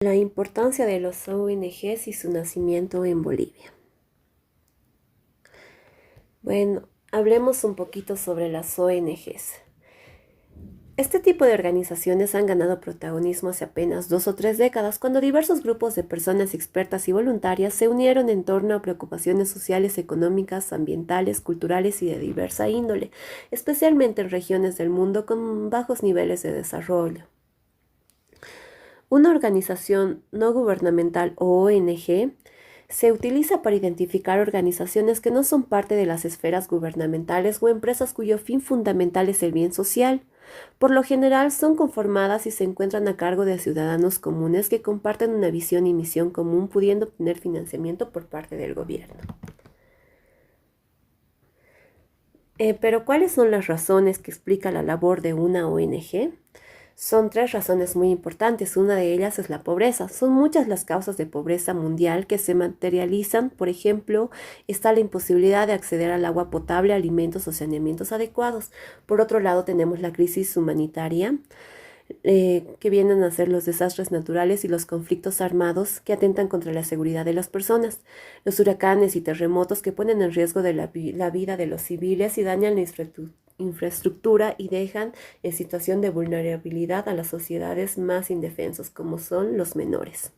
La importancia de los ONGs y su nacimiento en Bolivia. Bueno, hablemos un poquito sobre las ONGs. Este tipo de organizaciones han ganado protagonismo hace apenas 2 o 3 décadas, cuando diversos grupos de personas expertas y voluntarias se unieron en torno a preocupaciones sociales, económicas, ambientales, culturales y de diversa índole, especialmente en regiones del mundo con bajos niveles de desarrollo. Una organización no gubernamental o ONG se utiliza para identificar organizaciones que no son parte de las esferas gubernamentales o empresas cuyo fin fundamental es el bien social. Por lo general son conformadas y se encuentran a cargo de ciudadanos comunes que comparten una visión y misión común, pudiendo obtener financiamiento por parte del gobierno. Pero ¿cuáles son las razones que explica la labor de una ONG? Son 3 razones muy importantes. Una de ellas es la pobreza. Son muchas las causas de pobreza mundial que se materializan. Por ejemplo, está la imposibilidad de acceder al agua potable, alimentos o saneamientos adecuados. Por otro lado, tenemos la crisis humanitaria, que vienen a ser los desastres naturales y los conflictos armados que atentan contra la seguridad de las personas, los huracanes y terremotos que ponen en riesgo de la vida de los civiles y dañan la infraestructura y dejan en situación de vulnerabilidad a las sociedades más indefensos, como son los menores.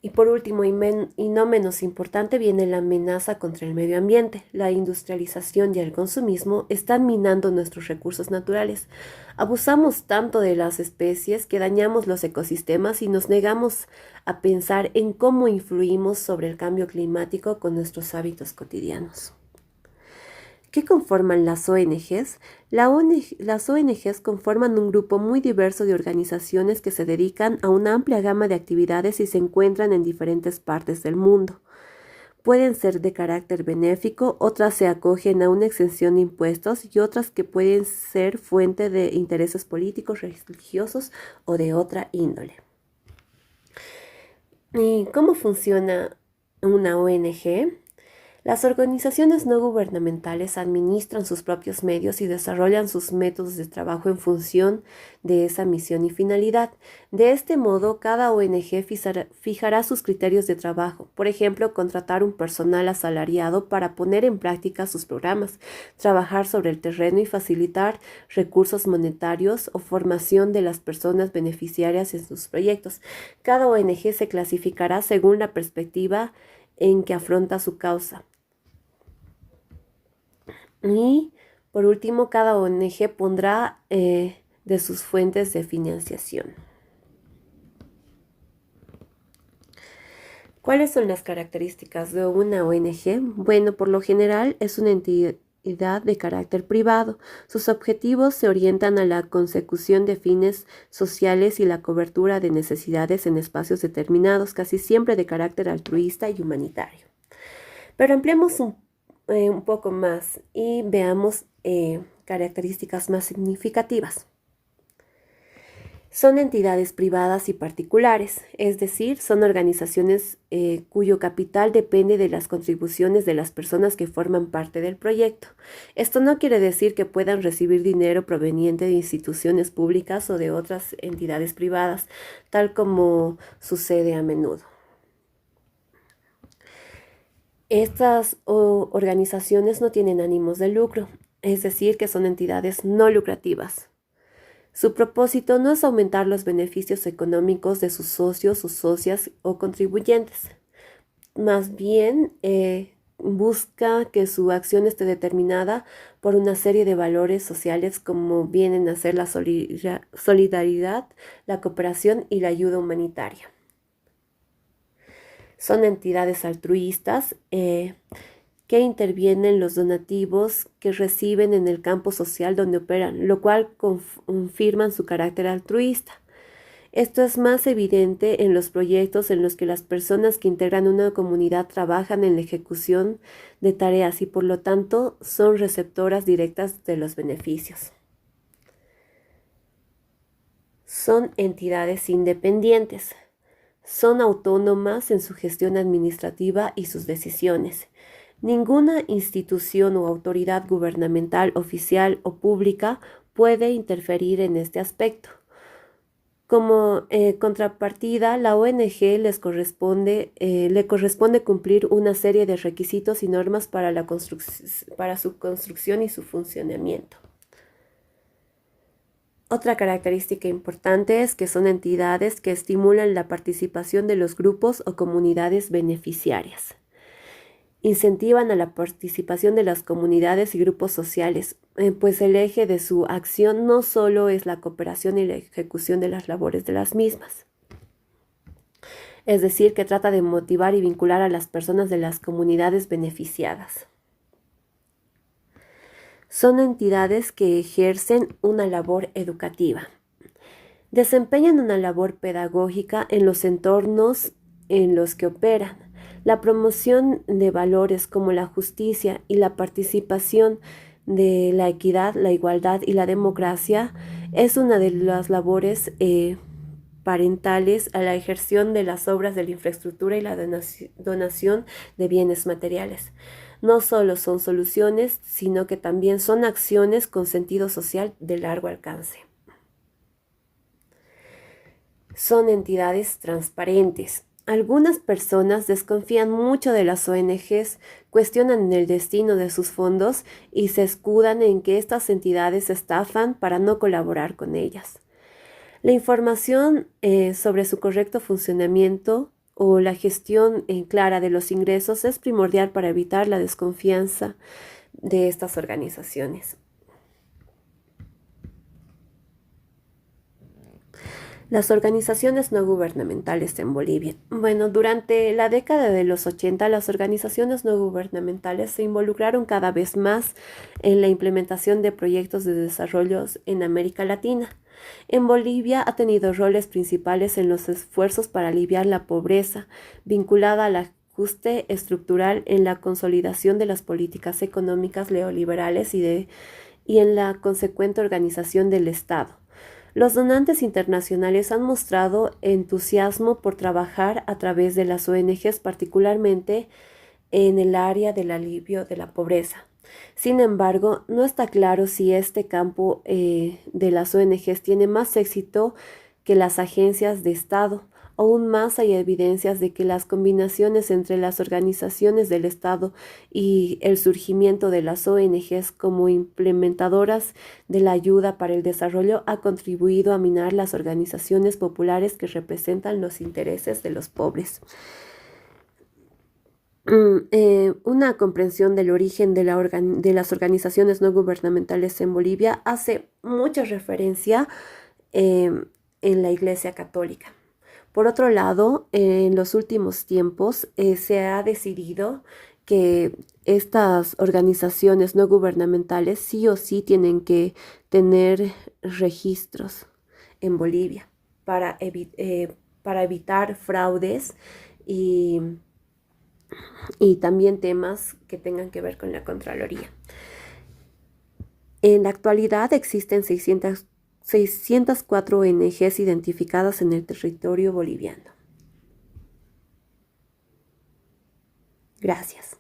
Y por último, y no menos importante, viene la amenaza contra el medio ambiente. La industrialización y el consumismo están minando nuestros recursos naturales. Abusamos tanto de las especies que dañamos los ecosistemas y nos negamos a pensar en cómo influimos sobre el cambio climático con nuestros hábitos cotidianos. ¿Qué conforman las ONGs? Las ONGs conforman un grupo muy diverso de organizaciones que se dedican a una amplia gama de actividades y se encuentran en diferentes partes del mundo. Pueden ser de carácter benéfico, otras se acogen a una exención de impuestos y otras que pueden ser fuente de intereses políticos, religiosos o de otra índole. ¿Y cómo funciona una ONG? Las organizaciones no gubernamentales administran sus propios medios y desarrollan sus métodos de trabajo en función de esa misión y finalidad. De este modo, cada ONG fijará sus criterios de trabajo. Por ejemplo, contratar un personal asalariado para poner en práctica sus programas, trabajar sobre el terreno y facilitar recursos monetarios o formación de las personas beneficiarias en sus proyectos. Cada ONG se clasificará según la perspectiva en que afronta su causa. Y por último, cada ONG pondrá de sus fuentes de financiación. ¿Cuáles son las características de una ONG? Bueno, por lo general es una entidad de carácter privado. Sus objetivos se orientan a la consecución de fines sociales y la cobertura de necesidades en espacios determinados, casi siempre de carácter altruista y humanitario. Pero ampliemos un poco más y veamos características más significativas. Son entidades privadas y particulares, es decir, son organizaciones cuyo capital depende de las contribuciones de las personas que forman parte del proyecto. Esto no quiere decir que puedan recibir dinero proveniente de instituciones públicas o de otras entidades privadas, tal como sucede a menudo. Estas organizaciones no tienen ánimos de lucro, es decir, que son entidades no lucrativas. Su propósito no es aumentar los beneficios económicos de sus socios o socias o contribuyentes. Más bien, busca que su acción esté determinada por una serie de valores sociales como vienen a ser la solidaridad, la cooperación y la ayuda humanitaria. Son entidades altruistas que intervienen los donativos que reciben en el campo social donde operan, lo cual confirman su carácter altruista. Esto es más evidente en los proyectos en los que las personas que integran una comunidad trabajan en la ejecución de tareas y por lo tanto son receptoras directas de los beneficios. Son entidades independientes. Son autónomas en su gestión administrativa y sus decisiones. Ninguna institución o autoridad gubernamental, oficial o pública puede interferir en este aspecto. Como contrapartida, la ONG le corresponde cumplir una serie de requisitos y normas para para su construcción y su funcionamiento. Otra característica importante es que son entidades que estimulan la participación de los grupos o comunidades beneficiarias. Incentivan a la participación de las comunidades y grupos sociales, pues el eje de su acción no solo es la cooperación y la ejecución de las labores de las mismas. Es decir, que trata de motivar y vincular a las personas de las comunidades beneficiadas. Son entidades que ejercen una labor educativa. Desempeñan una labor pedagógica en los entornos en los que operan. La promoción de valores como la justicia y la participación de la equidad, la igualdad y la democracia es una de las labores parentales a la ejerción de las obras de la infraestructura y la donación de bienes materiales. No solo son soluciones, sino que también son acciones con sentido social de largo alcance. Son entidades transparentes. Algunas personas desconfían mucho de las ONGs, cuestionan el destino de sus fondos y se escudan en que estas entidades estafan para no colaborar con ellas. La información sobre su correcto funcionamiento o la gestión clara de los ingresos es primordial para evitar la desconfianza de estas organizaciones. Las organizaciones no gubernamentales en Bolivia. Bueno, durante la década de los 80, las organizaciones no gubernamentales se involucraron cada vez más en la implementación de proyectos de desarrollo en América Latina. En Bolivia ha tenido roles principales en los esfuerzos para aliviar la pobreza, vinculada al ajuste estructural en la consolidación de las políticas económicas neoliberales y en la consecuente organización del Estado. Los donantes internacionales han mostrado entusiasmo por trabajar a través de las ONGs, particularmente en el área del alivio de la pobreza. Sin embargo, no está claro si este campo de las ONGs tiene más éxito que las agencias de Estado. Aún más hay evidencias de que las combinaciones entre las organizaciones del Estado y el surgimiento de las ONGs como implementadoras de la ayuda para el desarrollo ha contribuido a minar las organizaciones populares que representan los intereses de los pobres. Una comprensión del origen de las organizaciones no gubernamentales en Bolivia hace mucha referencia en la Iglesia Católica. Por otro lado, en los últimos tiempos se ha decidido que estas organizaciones no gubernamentales sí o sí tienen que tener registros en Bolivia para evitar fraudes y también temas que tengan que ver con la Contraloría. En la actualidad existen 604 ONGs identificadas en el territorio boliviano. Gracias.